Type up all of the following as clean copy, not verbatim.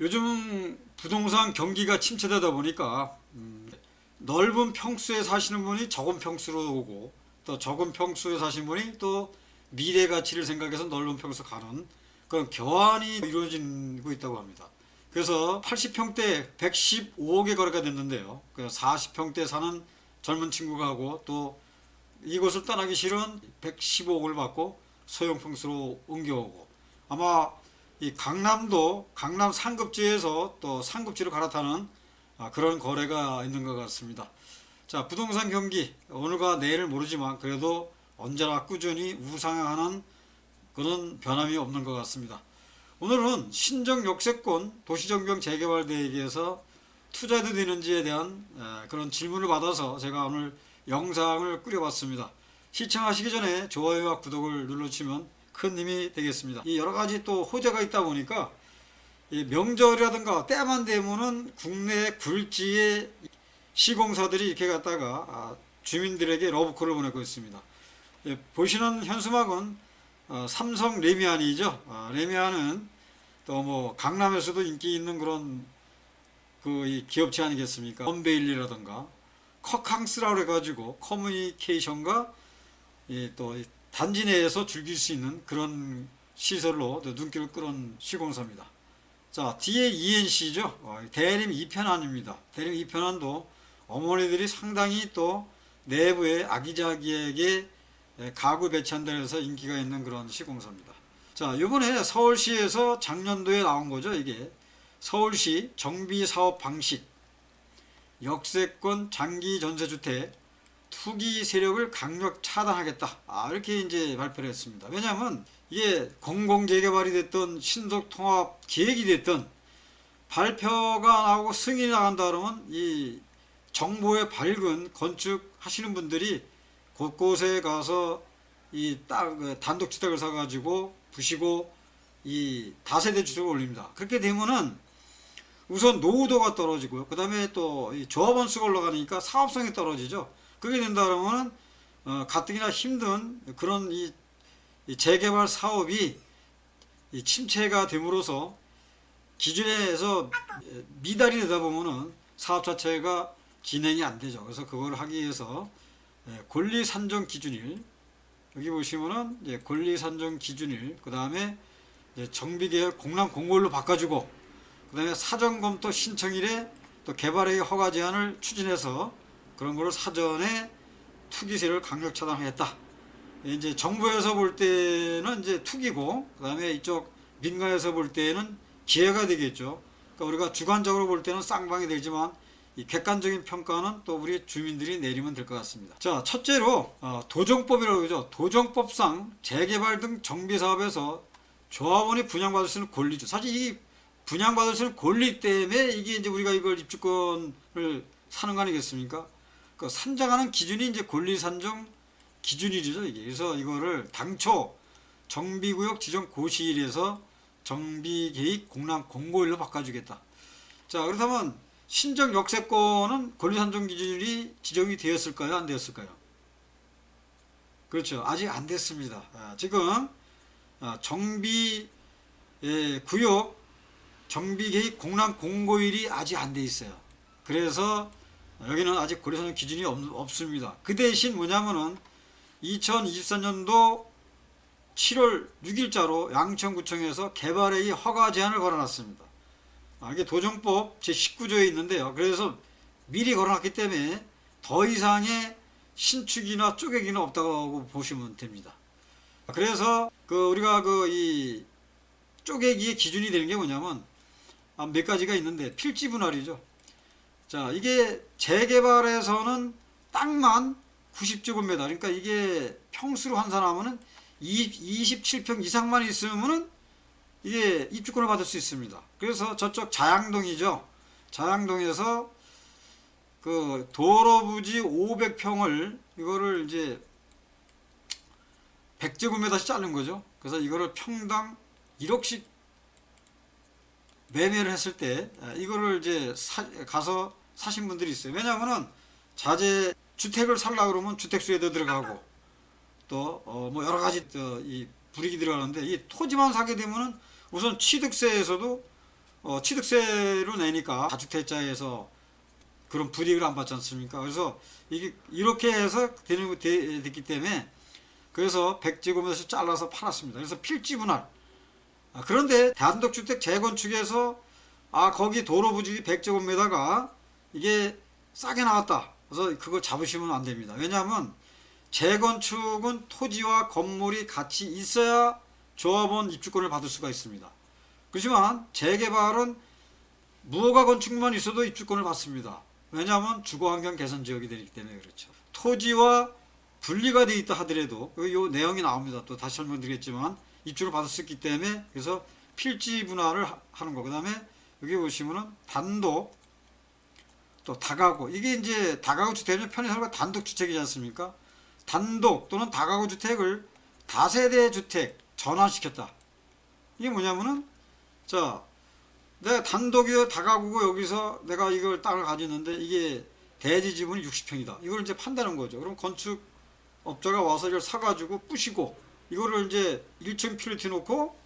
요즘 부동산 경기가 침체되다 보니까 넓은 평수에 사시는 분이 적은 평수로 오고 또 적은 평수에 사시는 분이 또 미래 가치를 생각해서 넓은 평수 가는 그런 교환이 이루어지고 있다고 합니다. 그래서 80평대 115억에 거래가 됐는데요. 40평대 사는 젊은 친구가 하고 또 이곳을 떠나기 싫은 115억을 받고 소형 평수로 옮겨오고 아마 이 강남도 강남 상급지에서 또 상급지로 갈아타는 그런 거래가 있는 것 같습니다. 자, 부동산 경기 오늘과 내일을 모르지만 그래도 언제나 꾸준히 우상향하는 그런 변함이 없는 것 같습니다. 오늘은 신정 역세권 도시정경 재개발 대회에서 투자해도 되는지에 대한 그런 질문을 받아서 제가 오늘 영상을 꾸려봤습니다. 시청하시기 전에 좋아요와 구독을 눌러주시면 큰 힘이 되겠습니다. 이 여러 가지 또 호재가 있다 보니까 이 명절이라든가 때만 되면은 국내 굴지의 시공사들이 이렇게 갖다가 주민들에게 러브콜을 보내고 있습니다. 예, 보시는 현수막은 삼성 레미안이죠. 레미안은 또 뭐 강남에서도 인기 있는 그런 이 기업체 아니겠습니까? 원베일리라든가 커캉스라고 해가지고 커뮤니케이션과 또 단지 내에서 즐길 수 있는 그런 시설로 눈길을 끌은 시공사입니다. 자, 뒤에 ENC죠. 대림 2편안입니다. 대림 2편안도 어머니들이 상당히 또 내부에 아기자기하게 가구 배치한다 해서 인기가 있는 그런 시공사입니다. 자, 이번에 서울시에서 작년도에 나온 거죠. 이게 서울시 정비사업 방식 역세권 장기 전세주택 투기 세력을 강력 차단하겠다. 이렇게 이제 발표를 했습니다. 왜냐하면 이게 공공재개발이 됐던 신속통합 계획이 됐던 발표가 나오고 승인이 나간다 그러면 이 정보에 밝은 건축하시는 분들이 곳곳에 가서 이 단독주택을 사가지고 부시고 이 다세대 주택을 올립니다. 그렇게 되면은 우선 노후도가 떨어지고요. 그 다음에 또 조합원 수가 올라가니까 사업성이 떨어지죠. 그렇게 된다 그러면 가뜩이나 힘든 그런 이 재개발 사업이 침체가 됨으로써 기준에서 미달이 되다 보면은 사업 자체가 진행이 안 되죠. 그래서 그걸 하기 위해서 권리 산정 기준일 여기 보시면은 권리 산정 기준일 그 다음에 정비계획 공람 공고일로 바꿔주고 그 다음에 사전검토 신청일에 또 개발의 허가 제한을 추진해서 그런 거를 사전에 투기세를 강력 차단하겠다. 이제 정부에서 볼 때는 이제 투기고, 그 다음에 이쪽 민간에서 볼 때는 기회가 되겠죠. 그러니까 우리가 주관적으로 볼 때는 쌍방이 되지만 이 객관적인 평가는 또 우리 주민들이 내리면 될 것 같습니다. 자, 첫째로 도정법이라고 그러죠. 도정법상 재개발 등 정비사업에서 조합원이 분양받을 수 있는 권리죠. 사실 이 분양받을 수 있는 권리 때문에 이게 이제 우리가 이걸 입주권을 사는 거 아니겠습니까? 그 산정하는 기준이 이제 권리 산정 기준일이죠, 이게. 그래서 이거를 당초 정비구역 지정 고시일에서 정비계획 공람 공고일로 바꿔주겠다. 자, 그렇다면 신정 역세권은 권리 산정 기준일이 지정이 되었을까요? 안 되었을까요? 그렇죠. 아직 안 됐습니다. 지금 정비 구역 정비계획 공람 공고일이 아직 안 돼 있어요. 그래서 여기는 아직 권리산정 기준이 없습니다. 그 대신 뭐냐면은 2024년도 7월 6일자로 양천구청에서 개발의 허가 제한을 걸어놨습니다. 이게 도정법 제19조에 있는데요. 그래서 미리 걸어놨기 때문에 더 이상의 신축이나 쪼개기는 없다고 보시면 됩니다. 그래서 우리가 이 쪼개기의 기준이 되는 게 뭐냐면 몇 가지가 있는데 필지 분할이죠. 자, 이게 재개발에서는 땅만 90제곱미터, 그러니까 이게 평수로 환산하면은 27평 이상만 있으면은 이게 입주권을 받을 수 있습니다. 그래서 저쪽 자양동이죠. 자양동에서 그 도로 부지 500평을 이거를 이제 100제곱미터씩 자른 거죠. 그래서 이거를 평당 1억씩 매매를 했을 때 이거를 이제 가서 사신 분들이 있어요. 왜냐하면은 자재 주택을 살려고 그러면 주택수에도 들어가고 또 뭐 여러 가지 이 불이익이 들어가는데 이 토지만 사게 되면은 우선 취득세에서도 취득세로 내니까 다주택자에서 그런 불이익을 안 받지 않습니까? 그래서 이게 이렇게 해서 됐기 때문에 그래서 100제곱미터씩 잘라서 팔았습니다. 그래서 필지 분할. 그런데 단독주택 재건축에서 거기 도로 부지기 100제곱미터가 이게 싸게 나왔다. 그래서 그거 잡으시면 안 됩니다. 왜냐하면 재건축은 토지와 건물이 같이 있어야 조합원 입주권을 받을 수가 있습니다. 그렇지만 재개발은 무허가 건축만 있어도 입주권을 받습니다. 왜냐하면 주거환경 개선 지역이 되기 때문에 그렇죠. 토지와 분리가 되어 있다 하더라도 이 내용이 나옵니다. 또 다시 설명드리겠지만 입주를 받을 수 있기 때문에 그래서 필지 분할을 하는 거. 그 다음에 여기 보시면은 단독 또 다가구, 이게 이제 다가구 주택은 편의상과 단독 주택이지 않습니까? 단독 또는 다가구 주택을 다세대 주택 전환시켰다. 이게 뭐냐면은 자, 내가 단독이요 다가구고 여기서 내가 이걸 땅을 가지고 있는데 이게 대지 지분이 60평이다. 이걸 이제 판다는 거죠. 그럼 건축업자가 와서 이걸 사가지고 부시고 이거를 이제 1층 필리티 놓고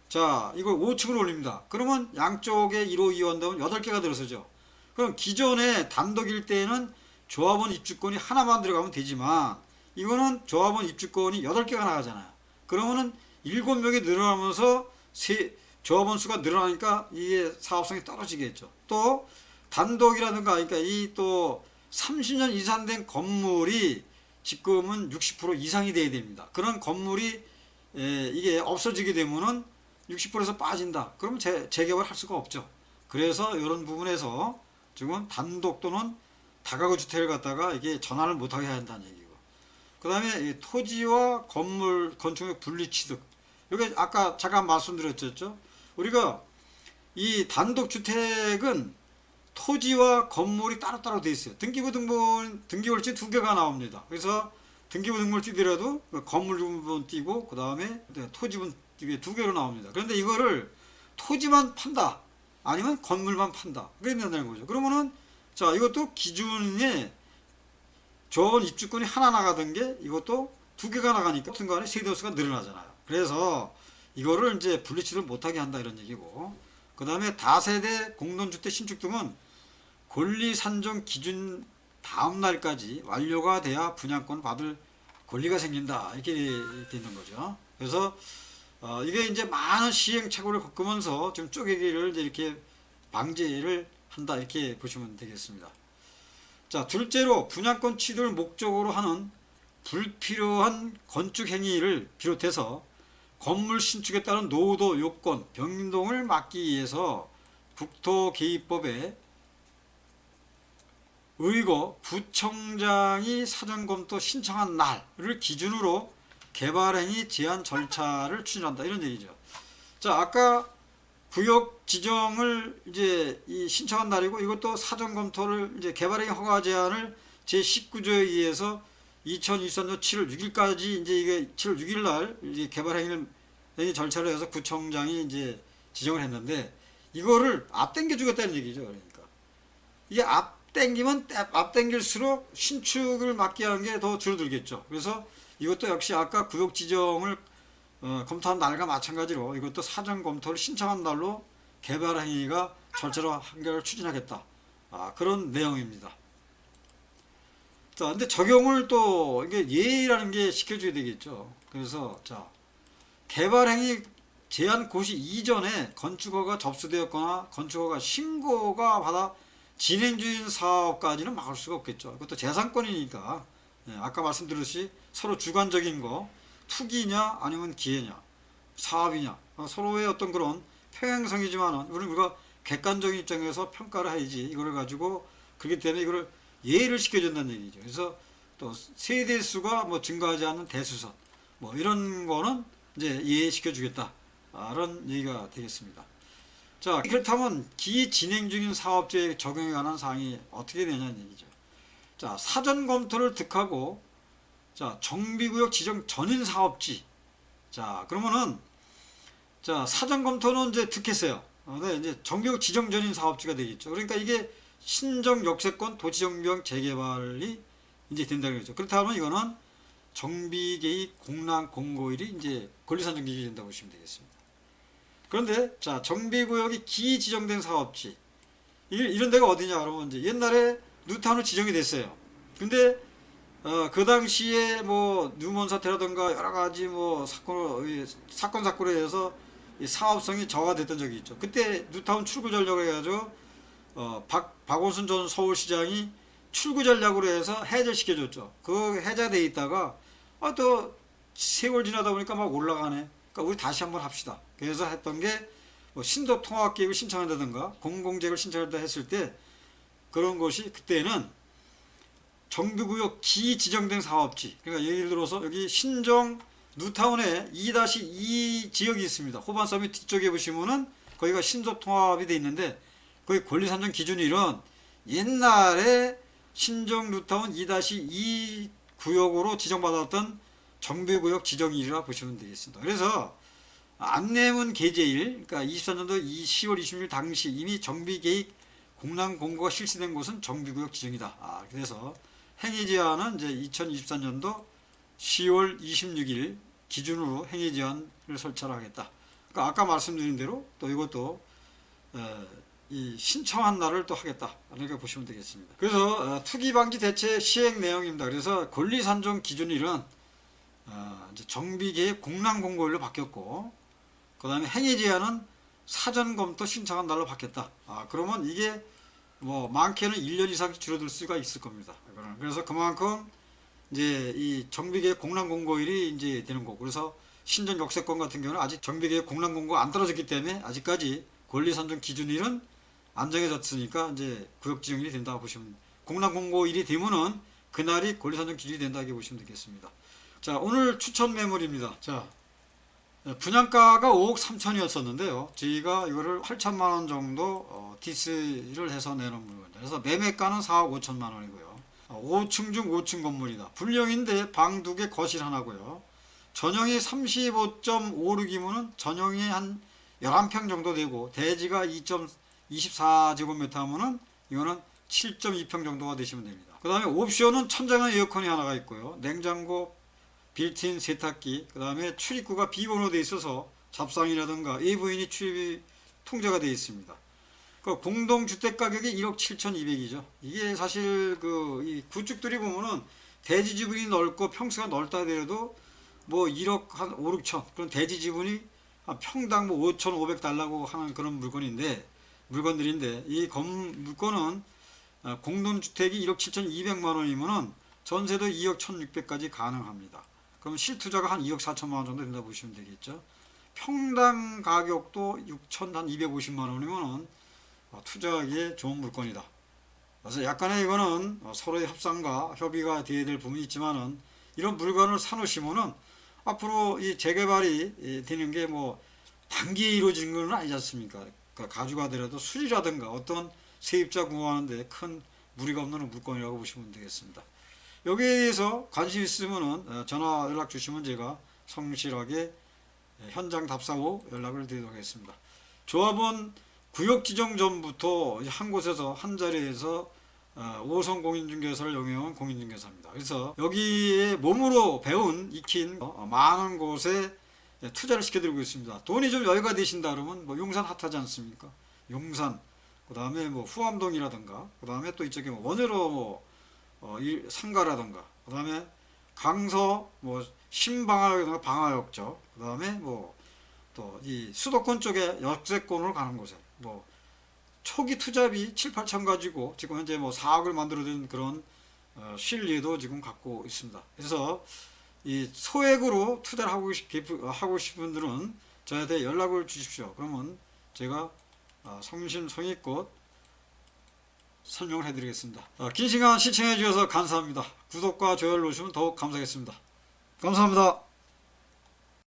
자, 이걸 5층으로 올립니다. 그러면 양쪽에 1호 2호 한다면 8개가 들어서죠. 그럼 기존에 단독일 때는 조합원 입주권이 하나만 들어가면 되지만 이거는 조합원 입주권이 8개가 나가잖아요. 그러면은 7명이 늘어나면서 조합원 수가 늘어나니까 이게 사업성이 떨어지겠죠. 또 단독이라든가 그러니까 이 또 30년 이상 된 건물이 지금은 60% 이상이 돼야 됩니다. 그런 건물이 이게 없어지게 되면은 60%에서 빠진다. 그러면 재개발할 수가 없죠. 그래서 이런 부분에서 지금 단독 또는 다가구 주택을 갖다가 이게 전환을 못하게 해야 한다는 얘기고. 그 다음에 토지와 건물 건축의 분리 취득. 이게 아까 잠깐 말씀드렸죠. 우리가 이 단독 주택은 토지와 건물이 따로따로 되어 있어요. 등기부등본증 2개가 나옵니다. 그래서 등기부등본을 띄더라도 건물 부분 띄고 그 다음에 토지분 이게 2개로 나옵니다. 그런데 이거를 토지만 판다 아니면 건물만 판다 그게 된다는 거죠. 그러면은 자, 이것도 기준에 조합원 입주권이 하나 나가던 게 이것도 2개가 나가니까 순간에 세대수가 늘어나잖아요. 그래서 이거를 이제 분리치를 못하게 한다 이런 얘기고, 그 다음에 다세대 공동주택 신축 등은 권리 산정 기준 다음 날까지 완료가 돼야 분양권 받을 권리가 생긴다 이렇게 되는 거죠. 그래서 이게 이제 많은 시행착오를 겪으면서 좀 쪼개기를 이렇게 방지를 한다 이렇게 보시면 되겠습니다. 자, 둘째로 분양권 취득을 목적으로 하는 불필요한 건축 행위를 비롯해서 건물 신축에 따른 노후도 요건 변동을 막기 위해서 국토개입법에 의거 구청장이 사전검토 신청한 날을 기준으로 개발행위 제한 절차를 추진한다 이런 얘기죠. 자, 아까 구역 지정을 이제 이 신청한 날이고 이것도 사전검토를 이제 개발행위 허가 제한을 제19조에 의해서 2023년 7월 6일까지 이제 이게 7월 6일 날 이제 개발행위 절차를 해서 구청장이 이제 지정을 했는데 이거를 앞당겨 주겠다는 얘기죠. 그러니까 이게 앞당길수록 신축을 막게 하는 게 더 줄어들겠죠. 그래서 이것도 역시 아까 구역 지정을 검토한 날과 마찬가지로 이것도 사전 검토를 신청한 날로 개발 행위가 절차로 한결 추진하겠다. 그런 내용입니다. 자, 근데 적용을 또 이게 예의라는 게 시켜줘야 되겠죠. 그래서 자, 개발 행위 제한 고시 이전에 건축허가 접수되었거나 건축허가 신고가 받아 진행 중인 사업까지는 막을 수가 없겠죠. 그것도 재산권이니까 아까 말씀드렸듯이 서로 주관적인 거 투기냐 아니면 기회냐 사업이냐 서로의 어떤 그런 평행성이지만은 우리가 객관적인 입장에서 평가를 해야지 이거를 가지고 그렇기 때문에 이거를 예의를 시켜준다는 얘기죠. 그래서 또 세대 수가 뭐 증가하지 않는 대수선 뭐 이런 거는 이제 이해시켜 주겠다 이런 얘기가 되겠습니다. 자, 그렇다면 기진행 중인 사업자에 적용에 관한 사항이 어떻게 되냐는 얘기죠. 자, 사전 검토를 득하고 자, 정비구역 지정 전인 사업지. 자, 그러면은 자, 사전 검토는 이제 득했어요. 네, 이제 정비구역 지정 전인 사업지가 되겠죠. 그러니까 이게 신정 역세권 도시정비형 재개발이 이제 된다는 거죠. 그렇다면 이거는 정비 개입 공란 공고일이 이제 권리산정 기준이 된다고 보시면 되겠습니다. 그런데 자, 정비구역이 기지정된 사업지 이런 데가 어디냐 그러면 이제 옛날에 뉴타운으로 지정이 됐어요. 근데 그 당시에 뭐 뉴먼 사태라든가 여러 가지 뭐 사건 사고로 해서 이 사업성이 저하됐던 적이 있죠. 그때 뉴타운 출구 전략을 해가지고 박원순 전 서울시장이 출구 전략으로 해서 해제시켜줬죠. 그 해제돼 있다가 또 세월 지나다 보니까 막 올라가네. 그러니까 우리 다시 한번 합시다. 그래서 했던 게 뭐 신도 통합계획을 신청한다든가 공공재를 신청한다 했을 때 그런 것이 그때는 정비구역 기지정된 사업지. 그러니까 예를 들어서 여기 신정 뉴타운에 2-2 지역이 있습니다. 호반섬이 뒤쪽에 보시면은 거기가 신도 통합이 돼 있는데 거기 권리산정 기준일은 옛날에 신정 뉴타운 2-2 구역으로 지정받았던 정비구역 지정일이라 보시면 되겠습니다. 그래서 안내문 게재일, 그러니까 24년도 10월 26일 당시 이미 정비계획 공람 공고가 실시된 곳은 정비구역 지정이다. 그래서 행위제한은 이제 2024년도 10월 26일 기준으로 행위제한을 설치하겠다. 그러니까 아까 말씀드린 대로 또 이것도 이 신청한 날을 또 하겠다. 이렇게 보시면 되겠습니다. 그래서 투기방지 대책 시행 내용입니다. 그래서 권리산정 기준일은 이제 정비계획 공람 공고일로 바뀌었고, 그 다음에 행위제한은 사전검토 신청한 날로 바뀌었다. 그러면 이게 뭐 많게는 1년 이상 줄어들 수가 있을 겁니다. 그래서 그만큼 이제 이 정비계획 공람 공고일이 이제 되는 거고, 그래서 신전 역세권 같은 경우는 아직 정비계획 공람 공고 안 떨어졌기 때문에 아직까지 권리산정 기준일은 안 정해졌으니까 이제 구역 지정일이 된다고 보시면, 공람 공고일이 되면은 그날이 권리산정 기준이 된다고 보시면 되겠습니다. 자, 오늘 추천 매물입니다. 자, 분양가가 5억 3천이었었는데요. 저희가 이거를 8천만 원 정도 디스를 해서 내놓은 물건입니다. 그래서 매매가는 4억 5천만 원이고요. 5층 중 5층 건물이다. 불령인데 방 2개 거실 하나고요. 전용이 35.56이면은 전용이 한 11평 정도 되고, 대지가 2.24제곱미터 하면은 이거는 7.2평 정도가 되시면 됩니다. 그 다음에 옵션은 천장에 에어컨이 하나가 있고요. 냉장고, 빌트인 세탁기, 그 다음에 출입구가 비번호되어 있어서 잡상이라든가 AV인이 출입이 통제가 되어 있습니다. 그 공동주택 가격이 1억 7,200이죠. 이게 사실 이 구축들이 보면은 대지 지분이 넓고 평수가 넓다 하더라도 뭐 1억 한 5, 6천, 그런 대지 지분이 평당 뭐 5,500달러고 하는 그런 물건들인데, 이 물건은 공동주택이 1억 7,200만 원이면은 전세도 2억 1,600까지 가능합니다. 그럼 실투자가 한 2억 4천만 원 정도 된다고 보시면 되겠죠. 평당 가격도 6,250만 원이면은 투자하기에 좋은 물건이다. 그래서 약간의 이거는 서로의 협상과 협의가 되어야 될 부분이 있지만은, 이런 물건을 사놓으시면은 앞으로 이 재개발이 되는 게 뭐 단기에 이루어지는 건 아니지 않습니까? 그러니까 가져가더라도 수리라든가 어떤 세입자 구하는데 큰 무리가 없는 물건이라고 보시면 되겠습니다. 여기에 대해서 관심 있으면은 전화 연락 주시면 제가 성실하게 현장 답사 후 연락을 드리도록 하겠습니다. 조합은 구역 지정 전부터 한 곳에서 한 자리에서 5선 공인중개사를 영위한 공인중개사입니다. 그래서 여기에 몸으로 배운 익힌 많은 곳에 투자를 시켜드리고 있습니다. 돈이 좀 여유가 되신다 그러면 뭐 용산 핫하지 않습니까? 용산, 그 다음에 뭐 후암동이라든가, 그 다음에 또 이쪽에 뭐 원효로 상가라든가, 그 다음에 강서 뭐 신방화역이라든가 방화역죠. 그 다음에 뭐 또 이 수도권 쪽에 역세권으로 가는 곳에 뭐 초기 투자비 7, 8천 가지고 지금 현재 뭐 4억을 만들어낸 그런 실리도 지금 갖고 있습니다. 그래서 이 소액으로 투자를 하고 싶은 분들은 저한테 연락을 주십시오. 그러면 제가 성심성의껏 설명을 해드리겠습니다. 긴 시간 시청해 주셔서 감사합니다. 구독과 좋아요를 누르시면 더욱 감사하겠습니다. 감사합니다.